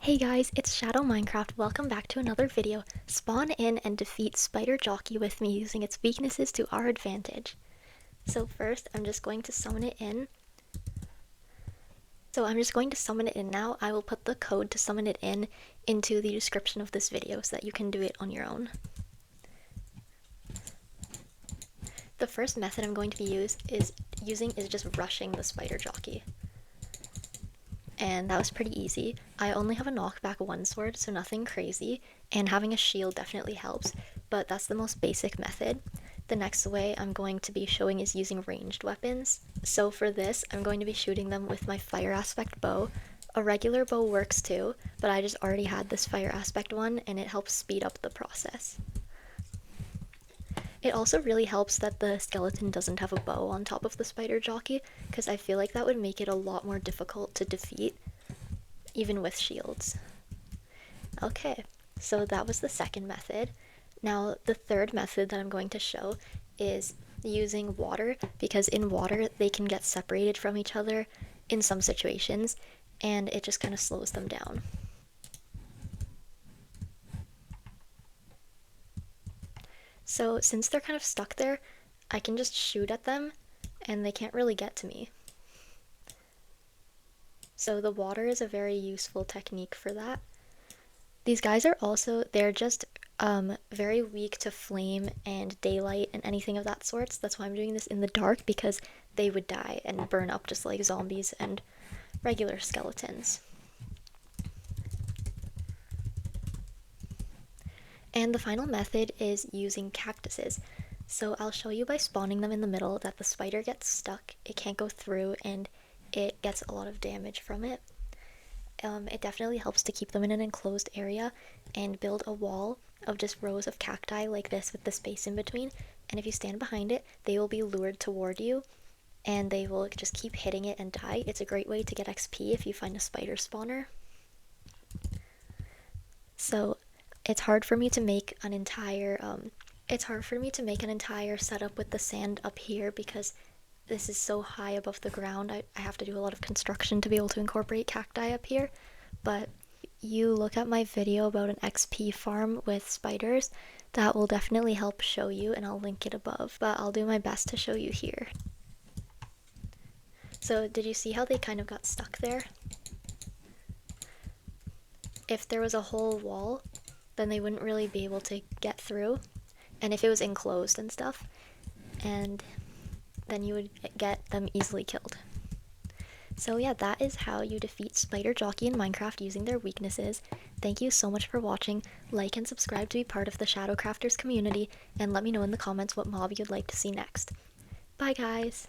Hey guys, it's Shadow Minecraft. Welcome back to another video. Spawn in and defeat Spider Jockey with me using its weaknesses to our advantage. So first, I'm just going to summon it in. Now. I will put the code to summon it in into the description of this video so that you can do it on your own. The first method I'm going to be using is just rushing the Spider Jockey. And that was pretty easy. I only have a knockback 1 sword, so nothing crazy, and having a shield definitely helps, but that's the most basic method. The next way I'm going to be showing is using ranged weapons. So for this, I'm going to be shooting them with my fire aspect bow. A regular bow works too, but I just already had this fire aspect one, and it helps speed up the process. It also really helps that the skeleton doesn't have a bow on top of the Spider Jockey, because I feel like that would make it a lot more difficult to defeat, even with shields. Okay, so that was the second method. Now, the third method that I'm going to show is using water, because in water they can get separated from each other in some situations, and it just kind of slows them down. So since they're kind of stuck there, I can just shoot at them and they can't really get to me. So the water is a very useful technique for that. These guys are also, they're just very weak to flame and daylight and anything of that sort. That's why I'm doing this in the dark, because they would die and burn up just like zombies and regular skeletons. And the final method is using cactuses. So I'll show you by spawning them in the middle that the spider gets stuck, it can't go through, and it gets a lot of damage from it. It definitely helps to keep them in an enclosed area and build a wall of just rows of cacti like this with the space in between, and if you stand behind it, they will be lured toward you and they will just keep hitting it and die. It's a great way to get XP if you find a spider spawner. So it's hard for me to make an entire setup with the sand up here, because this is so high above the ground. I have to do a lot of construction to be able to incorporate cacti up here, but you look at my video about an XP farm with spiders, that will definitely help show you, and I'll link it above, but I'll do my best to show you here. So did you see how they kind of got stuck there? If there was a whole wall, then they wouldn't really be able to get through, and if it was enclosed and stuff, and then you would get them easily killed. So yeah, that is how you defeat Spider Jockey in Minecraft using their weaknesses. Thank you so much for watching. Like and subscribe to be part of the Shadow Crafters community, and let me know in the comments what mob you'd like to see next. Bye guys!